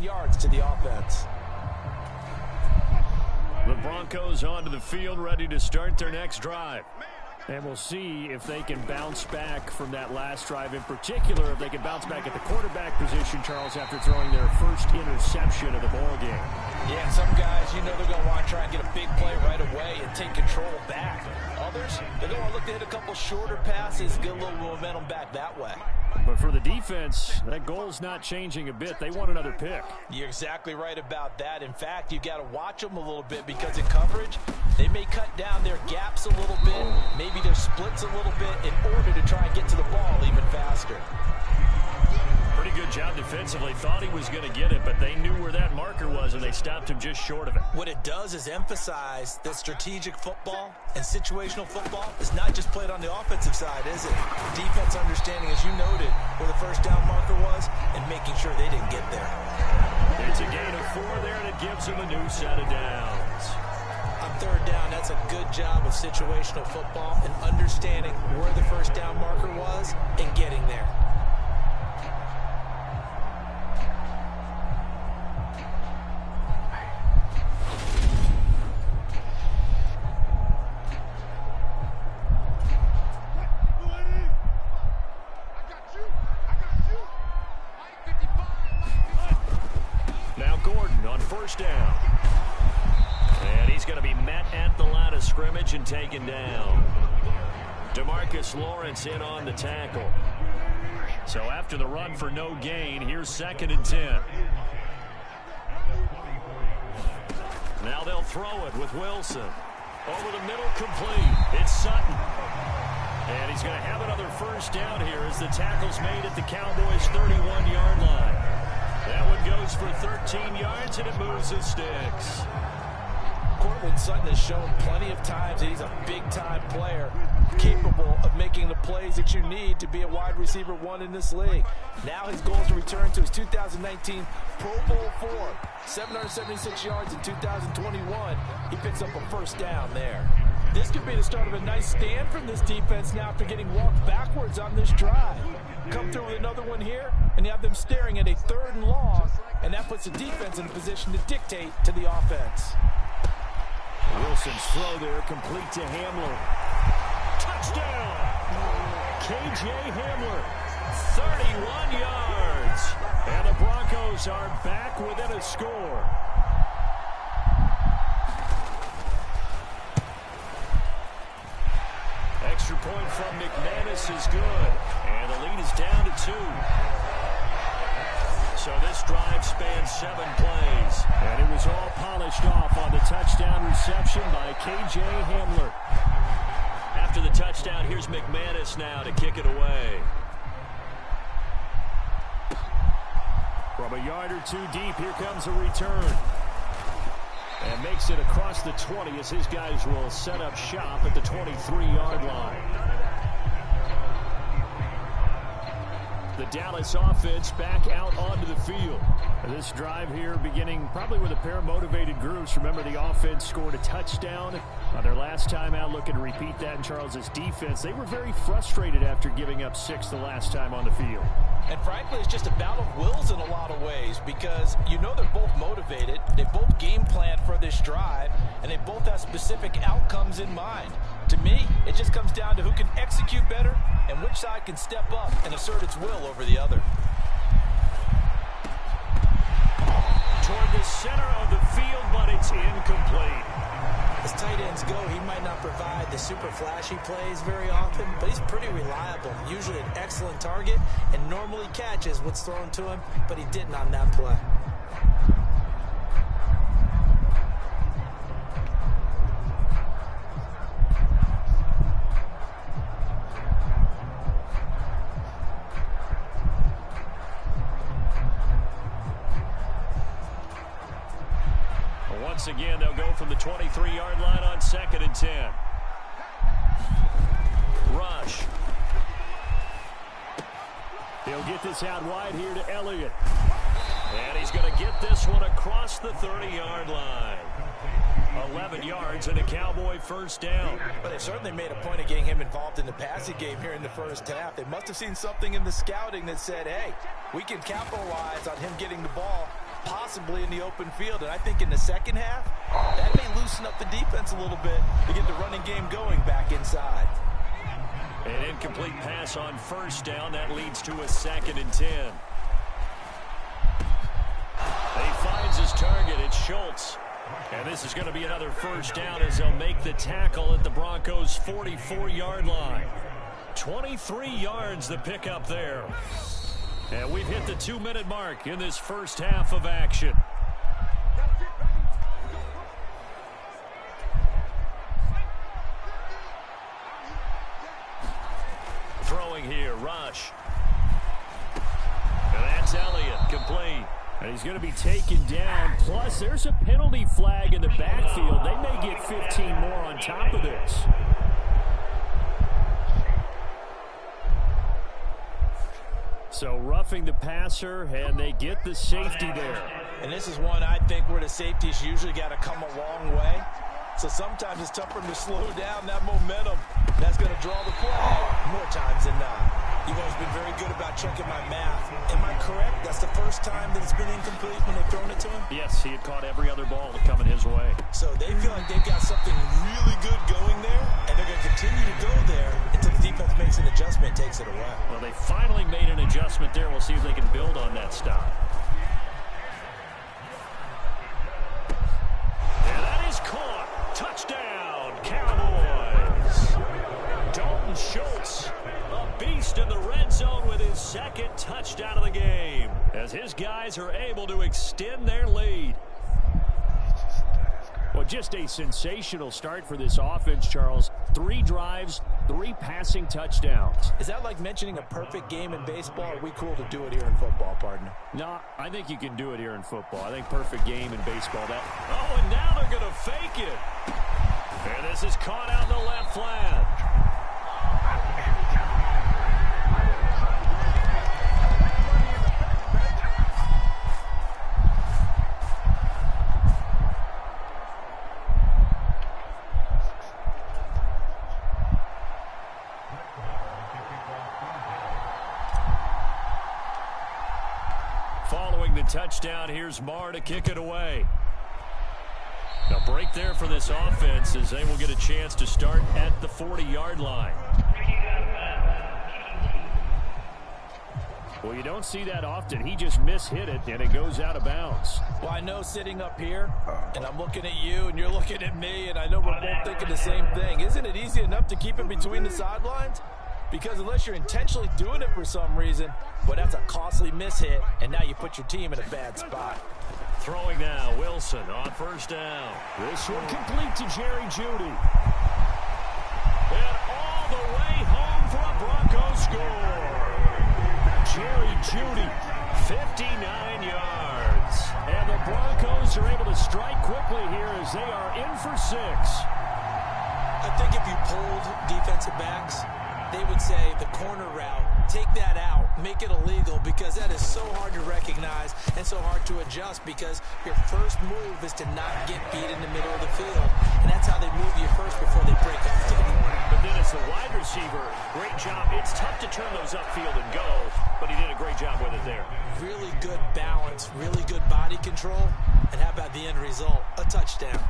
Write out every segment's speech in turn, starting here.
yards to the offense. The Broncos onto the field, ready to start their next drive. And we'll see if they can bounce back from that last drive. In particular, if they can bounce back at the quarterback position, Charles, after throwing their first interception of the ball game. Yeah, some guys, they're going to want to try and get a big play right away and take control back. Others, they're going to look to hit a couple shorter passes, get a little momentum back that way. But for the defense, that goal's not changing a bit. They want another pick. You're exactly right about that. In fact, you got to watch them a little bit because in coverage, they may cut down their gaps a little bit, maybe their splits a little bit in order to try and get to the ball even faster. Pretty good job defensively. Thought he was going to get it, but they knew where that marker was, and they stopped him just short of it. What it does is emphasize that strategic football and situational football is not just played on the offensive side, is it? Defense understanding, as you noted, where the first down marker was and making sure they didn't get there. It's a gain of 4 there, and it gives them a new set of downs. On third down, that's a good job of situational football and understanding where the first down marker was and getting there. First down. And he's going to be met at the line of scrimmage and taken down. DeMarcus Lawrence in on the tackle. So after the run for no gain, here's 2nd and 10. Now they'll throw it with Wilson. Over the middle, complete. It's Sutton. And he's going to have another first down here as the tackle's made at the Cowboys' 31-yard line. That one goes for 13 yards, and it moves the sticks. Courtland Sutton has shown plenty of times that he's a big-time player, capable of making the plays that you need to be a wide receiver 1 in this league. Now his goal is to return to his 2019 Pro Bowl form. 776 yards in 2021. He picks up a first down there. This could be the start of a nice stand from this defense now after getting walked backwards on this drive. Come through with another one here, and you have them staring at a 3rd and long, and that puts the defense in a position to dictate to the offense. Wilson's throw there, complete to Hamler. Touchdown! K.J. Hamler, 31 yards. And the Broncos are back within a score. Extra point from McManus is good. And the lead is down to 2. So this drive spans 7 plays. And it was all polished off on the touchdown reception by K.J. Hamler. After the touchdown, here's McManus now to kick it away. From a yard or 2 deep, here comes a return. And makes it across the 20 as his guys will set up shop at the 23-yard line. The Dallas offense back out onto the field. This drive here beginning probably with a pair of motivated groups. Remember, the offense scored a touchdown on their last time out. Looking to repeat that in Charles's defense. They were very frustrated after giving up 6 the last time on the field. And frankly, it's just a battle of wills in a lot of ways because they're both motivated. They both game plan for this drive, and they both have specific outcomes in mind. To me, it just comes down to who can execute better and which side can step up and assert its will over the other. Toward the center of the field, but it's incomplete. As tight ends go, he might not provide the super flashy plays very often, but he's pretty reliable. Usually an excellent target and normally catches what's thrown to him, but he didn't on that play. Once again, they'll go from the 23-yard line on 2nd and 10. Rush. He'll get this out wide here to Elliott. And he's going to get this one across the 30-yard line. 11 yards and a Cowboy first down. But they certainly made a point of getting him involved in the passing game here in the first half. They must have seen something in the scouting that said, hey, we can capitalize on him getting the ball possibly in the open field. And I think in the second half, that may loosen up the defense a little bit to get the running game going back inside. An incomplete pass on first down. That leads to a 2nd and 10. He finds his target. It's Schultz. And this is going to be another first down as they'll make the tackle at the Broncos' 44-yard line. 23 yards the pickup there. And we've hit the 2-minute mark in this first half of action. Throwing here, Rush. And that's Elliott, complete. And he's going to be taken down. Plus, there's a penalty flag in the backfield. They may get 15 more on top of this. So roughing the passer, and they get the safety there. And this is one I think where the safeties usually got to come a long way. So sometimes it's tougher to slow down that momentum. That's going to draw the play more times than not. You've always been very good about checking my math. Am I correct? That's the first time that it's been incomplete when they've thrown it to him? Yes, he had caught every other ball coming his way. So they feel like they've got something really good going there, and they're going to continue to go there until the defense makes an adjustment and takes it away. Well, they finally made an adjustment there. We'll see if they can build on that stop. And that is caught. Touchdown, Cowboys. Dalton Schultz, a beast in the red zone with his 2nd touchdown of the game, as his guys are able to extend their lead. Well, just a sensational start for this offense, Charles. 3 drives, 3 passing touchdowns. Is that like mentioning a perfect game in baseball? Or are we cool to do it here in football, partner? No, I think you can do it here in football. I think perfect game in baseball. Oh, and now they're going to fake it. And this is caught out in the left flat. Following the touchdown, here's Marr to kick it away. A break there for this offense as they will get a chance to start at the 40-yard line. Well, you don't see that often. He just mishit it, and it goes out of bounds. Well, I know sitting up here, and I'm looking at you, and you're looking at me, and I know we're both thinking the same thing. Isn't it easy enough to keep it between the sidelines? Because unless you're intentionally doing it for some reason, well, that's a costly mishit, and now you put your team in a bad spot. Throwing now, Wilson on first down. This one complete to Jerry Jeudy. And all the way home for a Broncos score. Jerry Jeudy, 59 yards. And the Broncos are able to strike quickly here as they are in for 6. I think if you polled defensive backs, they would say the corner route, take that out, make it illegal, because that is so hard to recognize and so hard to adjust, because your first move is to not get beat in the middle of the field. And that's how they move you first before they break off to the corner. But then as the wide receiver, great job. It's tough to turn those upfield and go, but he did a great job with it there. Really good balance, really good body control, and how about the end result? A touchdown.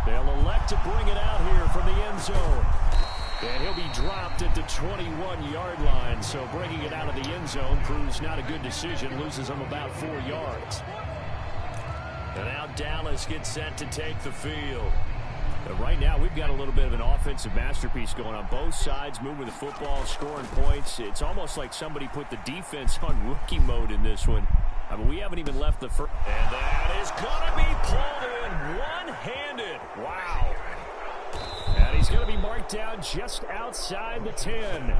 They'll elect to bring it out here from the end zone. And he'll be dropped at the 21-yard line, so bringing it out of the end zone proves not a good decision, loses him about 4 yards. And now Dallas gets set to take the field. And right now, we've got a little bit of an offensive masterpiece going on. Both sides moving the football, scoring points. It's almost like somebody put the defense on rookie mode in this one. I mean, we haven't even left the first. And that is going to be pulled in one-handed. Wow. And he's going to be marked down just outside the 10.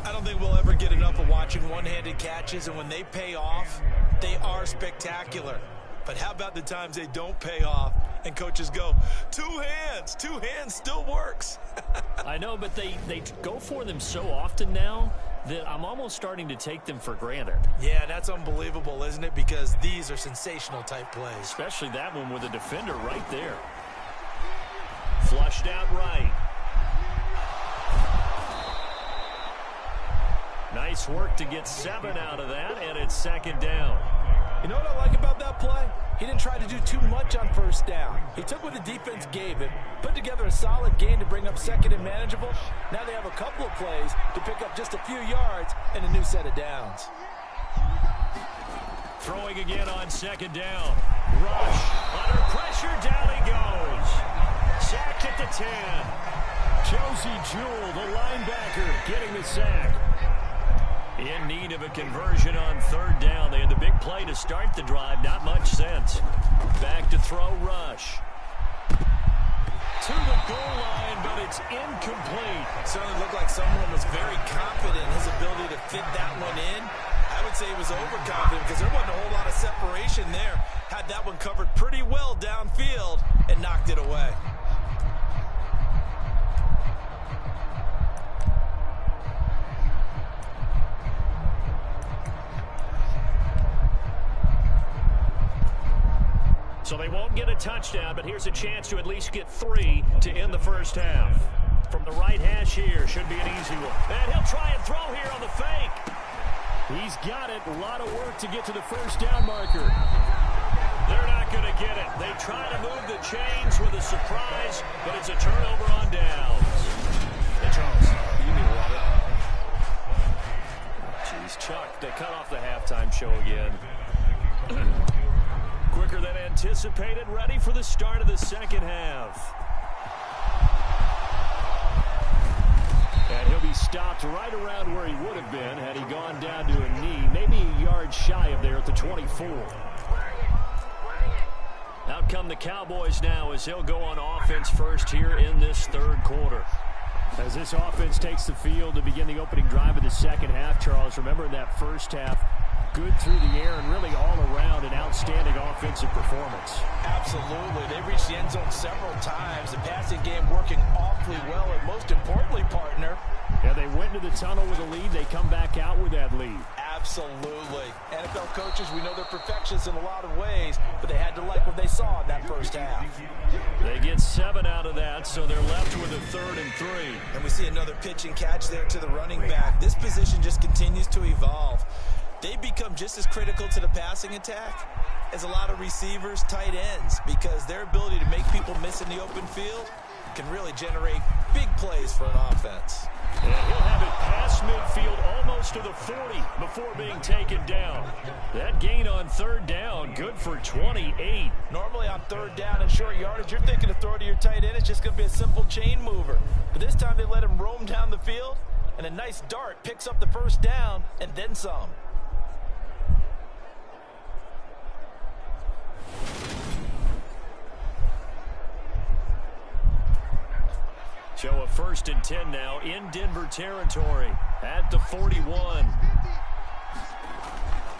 I don't think we'll ever get enough of watching one-handed catches, and when they pay off, they are spectacular. But how about the times they don't pay off and coaches go, two hands still works. I know, but they go for them so often now that I'm almost starting to take them for granted. Yeah, that's unbelievable, isn't it? Because these are sensational type plays. Especially that one with a defender right there. Flushed out right. Nice Nice work to get 7 out of that, and it's second down. You know what I like about that play? He didn't try to do too much on first down. He took what the defense gave him, put together a solid gain to bring up second and manageable. Now they have a couple of plays to pick up just a few yards and a new set of downs. Throwing again on second down. Rush. Under pressure, down he goes. Sacked at the 10. Josie Jewell, the linebacker, getting the sack. In need of a conversion on third down. They had the big play to start the drive. Not much sense. Back to throw, Rush. To the goal line, but it's incomplete. It certainly looked like someone was very confident in his ability to fit that one in. I would say he was overconfident because there wasn't a whole lot of separation there. Had that one covered pretty well downfield and knocked it away. So they won't get a touchdown, but here's a chance to at least get 3 to end the first half. From the right hash here, should be an easy one. And he'll try and throw here on the fake. He's got it. A lot of work to get to the first down marker. They're not going to get it. They try to move the chains with a surprise, but it's a turnover on downs. Hey, Charles, you need water. Jeez, Chuck, they cut off the halftime show again. Quicker than anticipated, ready for the start of the second half. And he'll be stopped right around where he would have been had he gone down to a knee, maybe a yard shy of there at the 24. Out come the Cowboys now as they'll go on offense first here in this third quarter. As this offense takes the field to begin the opening drive of the second half, Charles, remember in that first half, good through the air and really all around an outstanding offensive performance. Absolutely. They reached the end zone several times. The passing game working awfully well. And most importantly, partner. Yeah, they went into the tunnel with a lead. They come back out with that lead. Absolutely. NFL coaches, we know they're perfectionists in a lot of ways, but they had to like what they saw in that first half. They get 7 out of that, so they're left with a 3rd and 3. And we see another pitch and catch there to the running back. This position just continues to evolve. They become just as critical to the passing attack as a lot of receivers, tight ends, because their ability to make people miss in the open field can really generate big plays for an offense. And he'll have it past midfield almost to the 40 before being taken down. That gain on third down, good for 28. Normally on third down and short yardage, you're thinking to throw to your tight end. It's just going to be a simple chain mover. But this time they let him roam down the field, and a nice dart picks up the first down and then some. So a 1st and 10 now in Denver territory at the 41.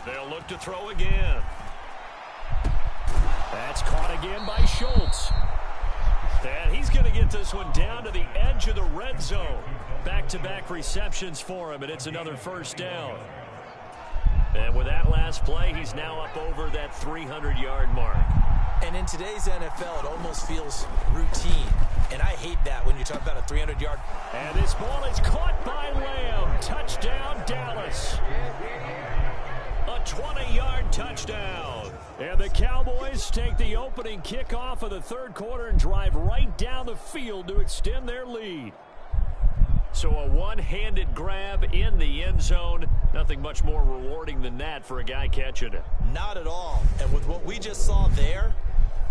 They'll look to throw again. That's caught again by Schultz. And he's going to get this one down to the edge of the red zone. Back-to-back receptions for him, and it's another first down. And with that last play, he's now up over that 300-yard mark. And in today's NFL, it almost feels routine. And I hate that when you talk about a 300-yard. And this ball is caught by Lamb. Touchdown, Dallas. A 20-yard touchdown. And the Cowboys take the opening kickoff of the third quarter and drive right down the field to extend their lead. So a one-handed grab in the end zone. Nothing much more rewarding than that for a guy catching it. Not at all. And with what we just saw there,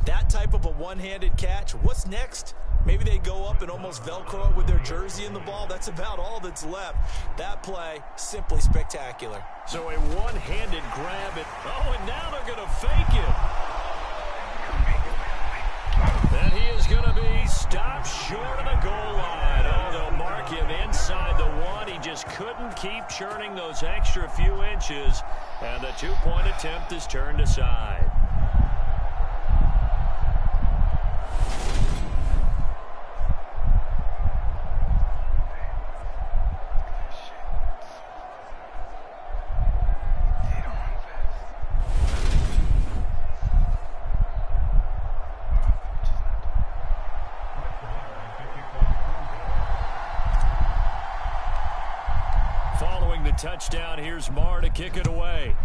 that type of a one-handed catch, what's next? Maybe they go up and almost Velcro it with their jersey in the ball. That's about all that's left. That play, simply spectacular. So a one-handed grab it. Oh, and now they're going to fake it. And he is going to be stopped short of the goal line. Oh, they'll mark him inside the 1. He just couldn't keep churning those extra few inches. And the two-point attempt is turned aside. touchdown. Here's Marr to kick it away.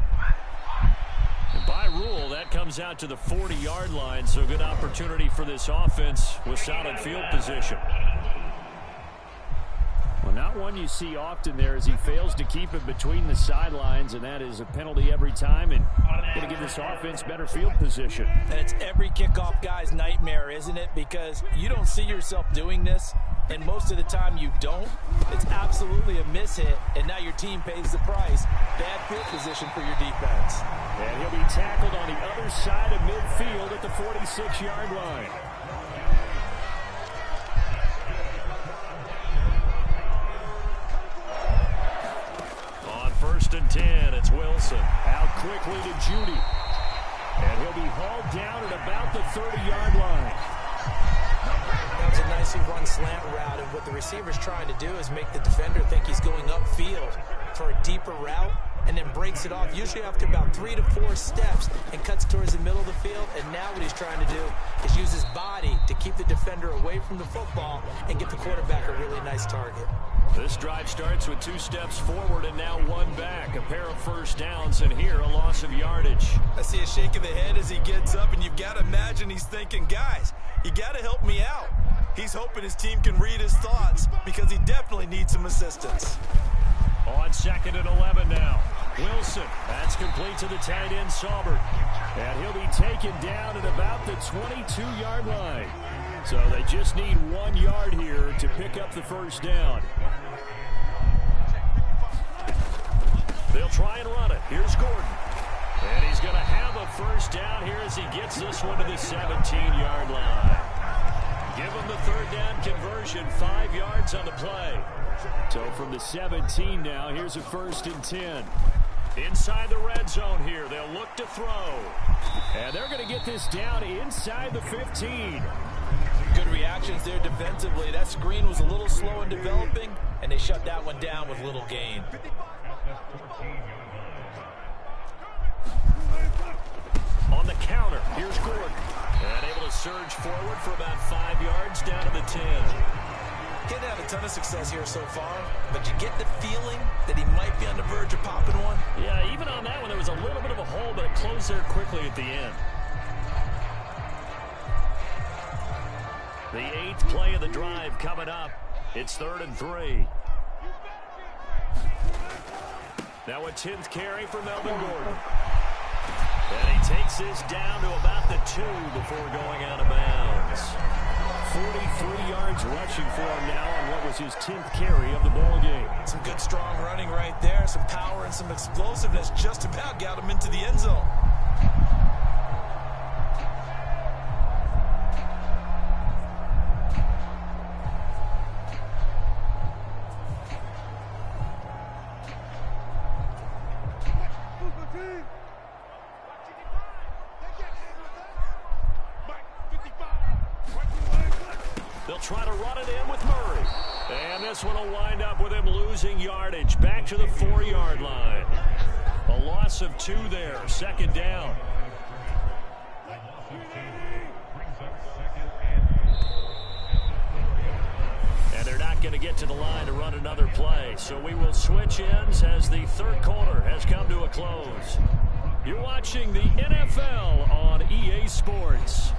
And by rule, that comes out to the 40-yard line, so good opportunity for this offense with solid field position. Well, not one you see often there as he fails to keep it between the sidelines, and that is a penalty every time, and going to give this offense better field position. And it's every kickoff guy's nightmare, isn't it? Because you don't see yourself doing this, and most of the time you don't. It's absolutely a mishit, and now your team pays the price. Bad field position for your defense. And he'll be tackled on the other side of midfield at the 46-yard line. On 1st and 10, it's Wilson. Out quickly to Judy. And he'll be hauled down at about the 30-yard line. That was a nicely run slant route, and what the receiver's trying to do is make the defender think he's going upfield for a deeper route, and then breaks it off, usually after about 3 to 4 steps, and cuts towards the middle of the field. And now what he's trying to do is use his body to keep the defender away from the football and get the quarterback a really nice target. This drive starts with 2 steps forward and now 1 back. A pair of first downs, and here a loss of yardage. I see a shake of the head as he gets up, and you've got to imagine he's thinking, guys, you got to help me out. He's hoping his team can read his thoughts because he definitely needs some assistance. On 2nd and 11 now. Wilson, that's complete to the tight end, Saubert. And he'll be taken down at about the 22-yard line. So they just need 1 yard here to pick up the first down. They'll try and run it. Here's Gordon. And he's going to have a first down here as he gets this one to the 17-yard line. Give him the 3rd down conversion, 5 yards on the play. So from the 17 now, here's a 1st and 10. Inside the red zone here, they'll look to throw. And they're going to get this down inside the 15. Good reactions there defensively. That screen was a little slow in developing, and they shut that one down with little gain. On the counter, here's Gordon. And able to surge forward for about 5 yards down to the 10. He didn't have a ton of success here so far, but you get the feeling that he might be on the verge of popping one. Yeah, even on that one, there was a little bit of a hole, but it closed there quickly at the end. The 8th play of the drive coming up. It's 3rd and 3. Now a 10th carry for Melvin Gordon. And he takes this down to about the 2 before going out of bounds. 43 yards rushing for him now on what was his 10th carry of the ball game. Some good strong running right there, some power and some explosiveness just about got him into the end zone. They'll try to run it in with Murray. And this one will wind up with him losing yardage back to the 4-yard line. A loss of 2 there, 2nd down. And they're not going to get to the line to run another play. So we will switch ends as the 3rd quarter has come to a close. You're watching the NFL on EA Sports.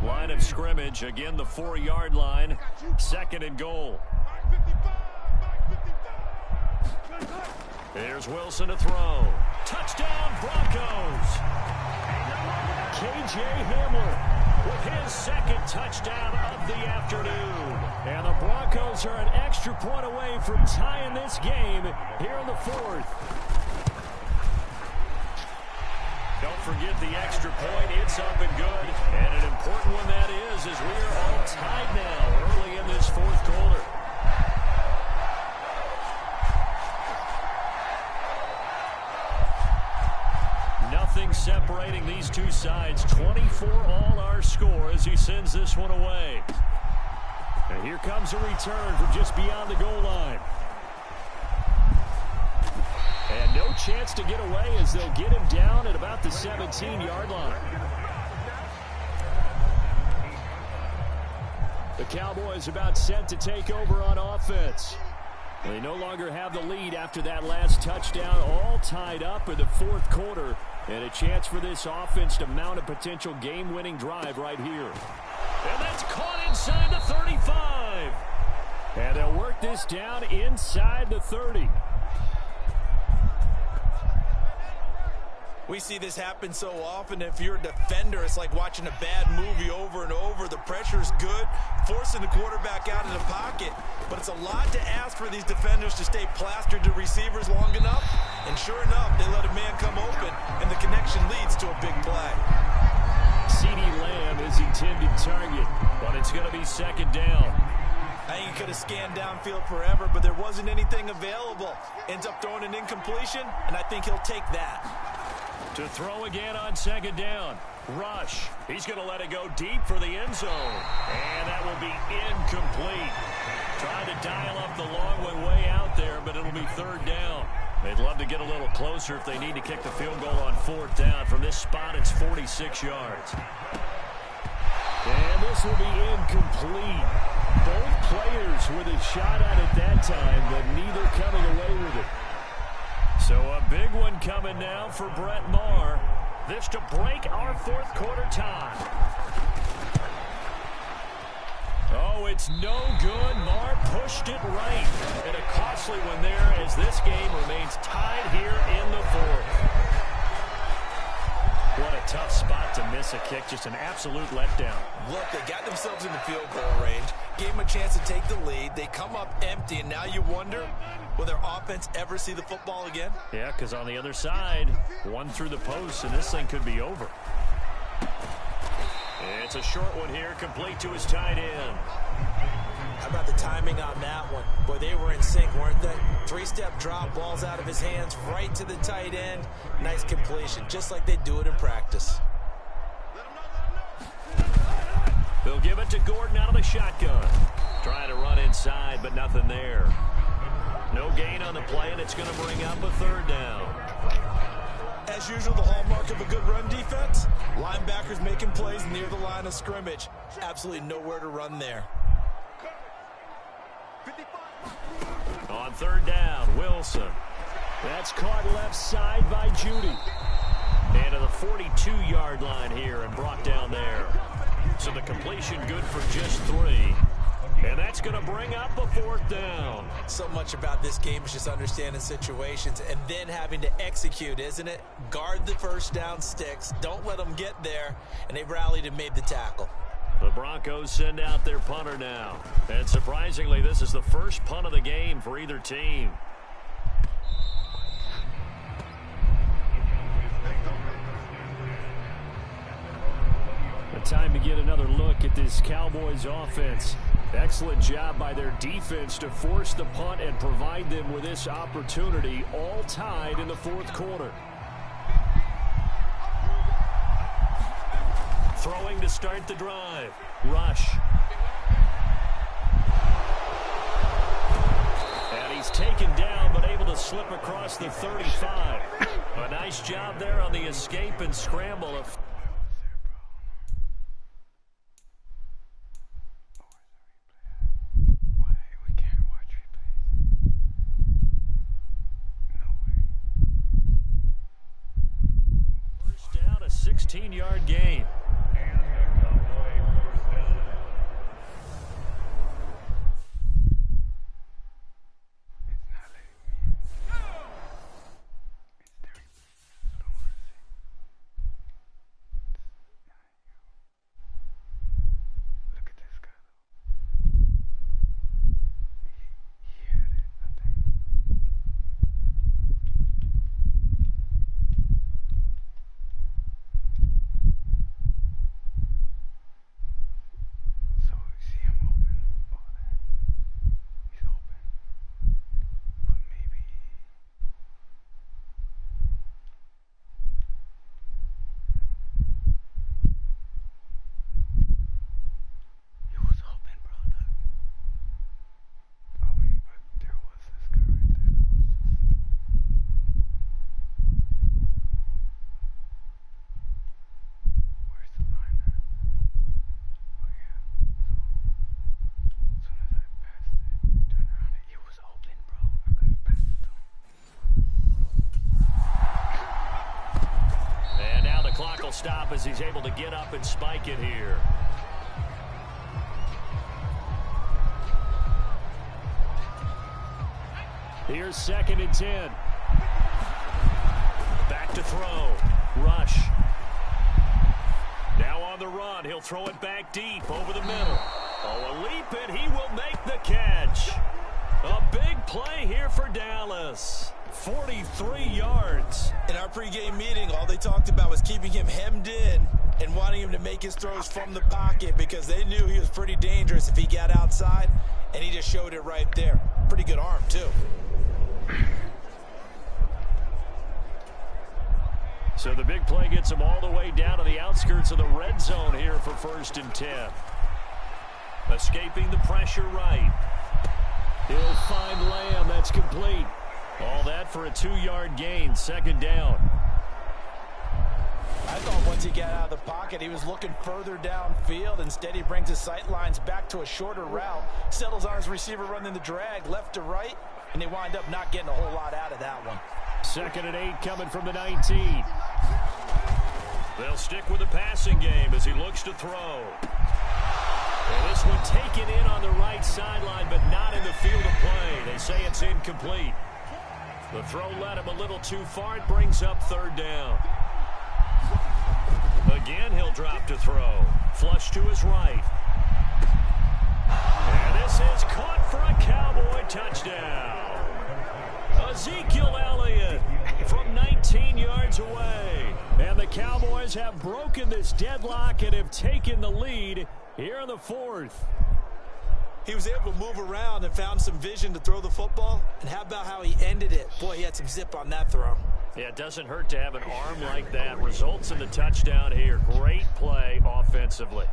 Line of scrimmage, again the 4-yard line, 2nd and goal. Here's Wilson to throw. Touchdown Broncos. KJ Hamler with his 2nd touchdown of the afternoon. And the Broncos are an extra point away from tying this game here in the 4th. Don't forget the extra point. It's up and good. And an important one that is as we are all tied now early in this 4th quarter. Nothing separating these two sides. 24 all our score as he sends this one away. And here comes a return from just beyond the goal line. And no chance to get away as they'll get him down at about the 17-yard line. The Cowboys about set to take over on offense. They no longer have the lead after that last touchdown, all tied up in the fourth quarter, and a chance for this offense to mount a potential game-winning drive right here. And that's caught inside the 35. And they'll work this down inside the 30. We see this happen so often. If you're a defender, it's like watching a bad movie over and over. The pressure is good, forcing the quarterback out of the pocket. But it's a lot to ask for these defenders to stay plastered to receivers long enough. And sure enough, they let a man come open, and the connection leads to a big play. CeeDee Lamb is intended target, but it's going to be second down. I think he could have scanned downfield forever, but there wasn't anything available. Ends up throwing an incompletion, and I think he'll take that. To throw again on second down. Rush. He's going to let it go deep for the end zone. And that will be incomplete. Trying to dial up the long one way out there, but it'll be third down. They'd love to get a little closer if they need to kick the field goal on fourth down. From this spot, it's 46 yards. And this will be incomplete. Both players with a shot at it that time, but neither coming away with it. So a big one coming now for Brett Maher. This to break our fourth quarter tie. Oh, it's no good. Maher pushed it right. And a costly one there as this game remains tied here in the fourth. What a tough spot to miss a kick. Just an absolute letdown. Look, they got themselves in the field goal range, gave them a chance to take the lead. They come up empty, and now you wonder, will their offense ever see the football again? Yeah, because on the other side, one through the post, and this thing could be over. It's a short one here, complete to his tight end. How about the timing on that one? Boy, they were in sync, weren't they? Three-step drop, balls out of his hands, right to the tight end. Nice completion, just like they do it in practice. They'll give it to Gordon out of the shotgun. Trying to run inside, but nothing there. No gain on the play, and it's going to bring up a third down. As usual, the hallmark of a good run defense, linebackers making plays near the line of scrimmage. Absolutely nowhere to run there. On third down, Wilson. That's caught left side by Judy. And to the 42-yard line here and brought down there. So the completion good for just 3. And that's going to bring up a fourth down. So much about this game is just understanding situations and then having to execute, isn't it? Guard the first down sticks. Don't let them get there. And they rallied and made the tackle. The Broncos send out their punter now. And surprisingly, this is the first punt of the game for either team. The time to get another look at this Cowboys offense. Excellent job by their defense to force the punt and provide them with this opportunity, all tied in the fourth quarter. Throwing to start the drive. Rush. And he's taken down, but able to slip across the 35. A nice job there on the escape and scramble. First down, a 16-yard gain. stop as he's able to get up and spike it here. Here's 2nd and 10. Back to throw. Rush. Now on the run. He'll throw it back deep over the middle. Oh, a leap, and he will make the catch. A big play here for Dallas. 43 yards. In our pregame meeting, all they talked about was keeping him hemmed in and wanting him to make his throws from the pocket because they knew he was pretty dangerous if he got outside, and he just showed it right there. Pretty good arm, too. So the big play gets him all the way down to the outskirts of the red zone here for 1st and 10. Escaping the pressure right. He'll find Lamb. That's complete. All that for a 2-yard gain. 2nd down. I thought once he got out of the pocket, he was looking further downfield. Instead, he brings his sight lines back to a shorter route, settles on his receiver running the drag left to right, and they wind up not getting a whole lot out of that one. 2nd and 8 coming from the 19. They'll stick with the passing game as he looks to throw. And this one taken in on the right sideline, but not in the field of play. They say it's incomplete. The throw led him a little too far. It brings up 3rd down. Again, he'll drop to throw. Flush to his right. And this is caught for a Cowboy touchdown. Ezekiel Elliott from 19 yards away. And the Cowboys have broken this deadlock and have taken the lead here in the 4th. He was able to move around and found some vision to throw the football. And how about how he ended it? Boy, he had some zip on that throw. Yeah, it doesn't hurt to have an arm like that. Results in the touchdown here. Great play offensively.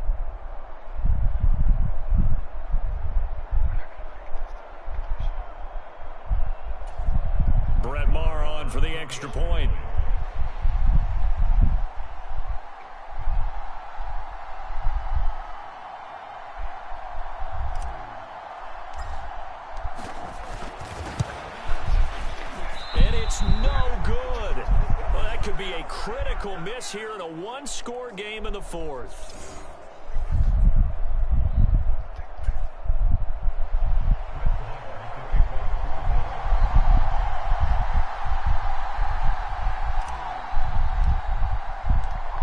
Brett Maher on for the extra point. And it's no good. Well, that could be a critical miss here in a one-score game in the 4th.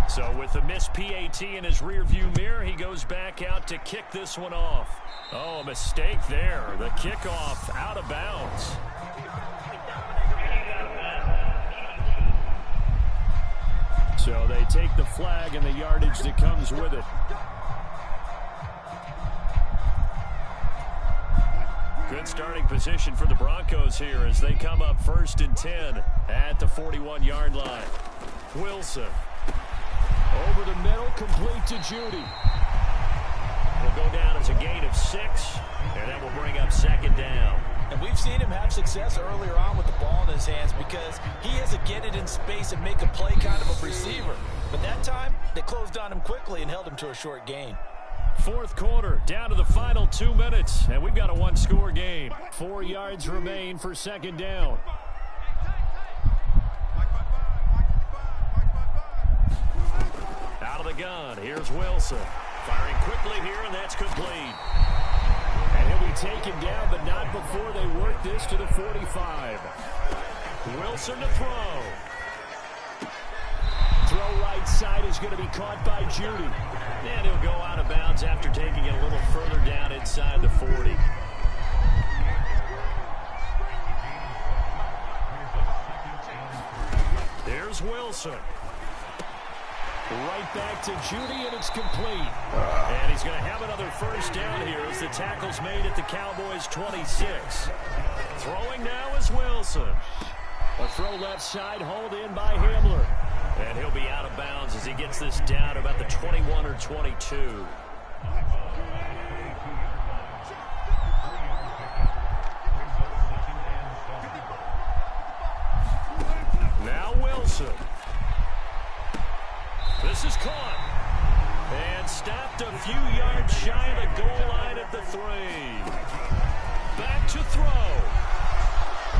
So with the missed PAT in his rearview mirror, he goes back out to kick this one off. Oh, a mistake there. The kickoff out of bounds. So they take the flag and the yardage that comes with it. Good starting position for the Broncos here as they come up 1st and 10 at the 41-yard line. Wilson. Over the middle, complete to Judy. Will go down as a gain of 6, and that will bring up 2nd down. And we've seen him have success earlier on with the ball in his hands because he has to get it in space and make a play kind of a receiver. But that time, they closed on him quickly and held him to a short gain. 4th quarter, down to the final 2 minutes, and we've got a one-score game. 4 yards remain for 2nd down. Out of the gun, here's Wilson. Firing quickly here, and that's complete. And he'll be taken down, but not before they work this to the 45. Wilson to throw. Throw right side is going to be caught by Judy. And he'll go out of bounds after taking it a little further down inside the 40. There's Wilson. Right back to Judy, and it's complete. And he's going to have another 1st down here as the tackle's made at the Cowboys' 26. Throwing now is Wilson. A throw left side, hauled in by Hamler. And he'll be out of bounds as he gets this down to about the 21 or 22. Now Wilson. This is caught. And stopped a few yards shy of the goal line at the 3. Back to throw.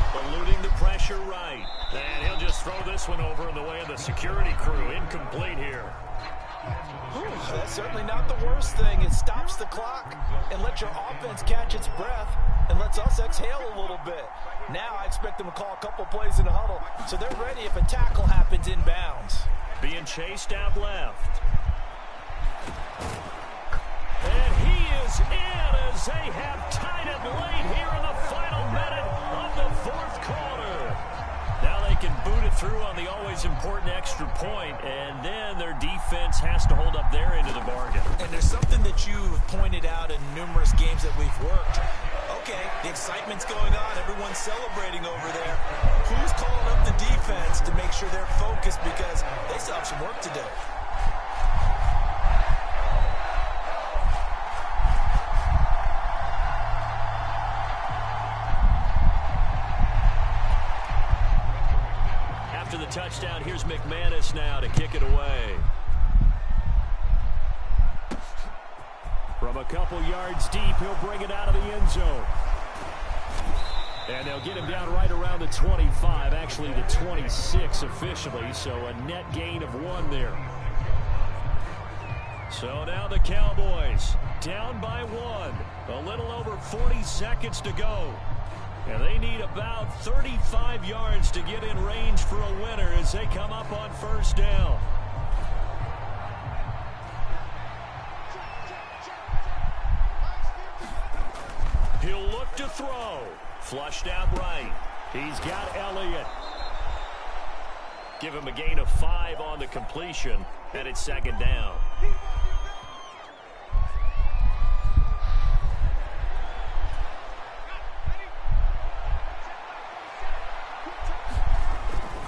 Eluding the pressure right. And he'll just throw this one over in the way of the security crew. Incomplete here. That's certainly not the worst thing. It stops the clock and lets your offense catch its breath and lets us exhale a little bit. Now I expect them to call a couple plays in the huddle so they're ready if a tackle happens inbounds. Being chased out left. And he is in as they have tied it late here in the final minute of the fourth quarter. Now they can boot it through on the always important extra point, and then their defense has to hold up their end of the bargain. And there's something that you've pointed out in numerous games that we've worked. Okay, the excitement's going on. Everyone's celebrating over there. Who's calling up the defense to make sure they're focused because they still have some work to do? After the touchdown, here's McManus now to kick it away. From a couple yards deep, he'll bring it out of the end zone. And they'll get him down right around the 25, actually the 26 officially, so a net gain of 1 there. So now the Cowboys down by 1. A little over 40 seconds to go. And they need about 35 yards to get in range for a winner as they come up on first down. He'll look to throw. Flushed out right. He's got Elliott. Give him a gain of 5 on the completion, and it's second down.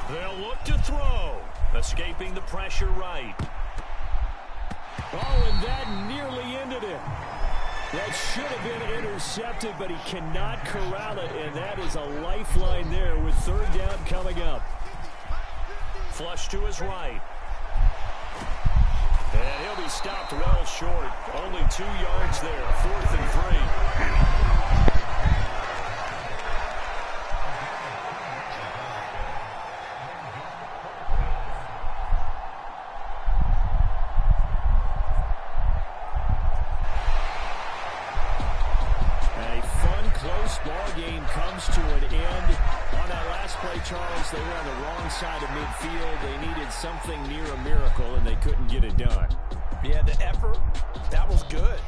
They'll look to throw. Escaping the pressure right. Oh, and that nearly ended it. That should have been intercepted, but he cannot corral it, and that is a lifeline there with third down coming up. Flush to his right. And he'll be stopped well short. Only 2 yards there, 4th and 3. Ball game comes to an end. On that last play, Charles, they were on the wrong side of midfield. They needed something near a miracle, and they couldn't get it done. Yeah, the effort, that was good.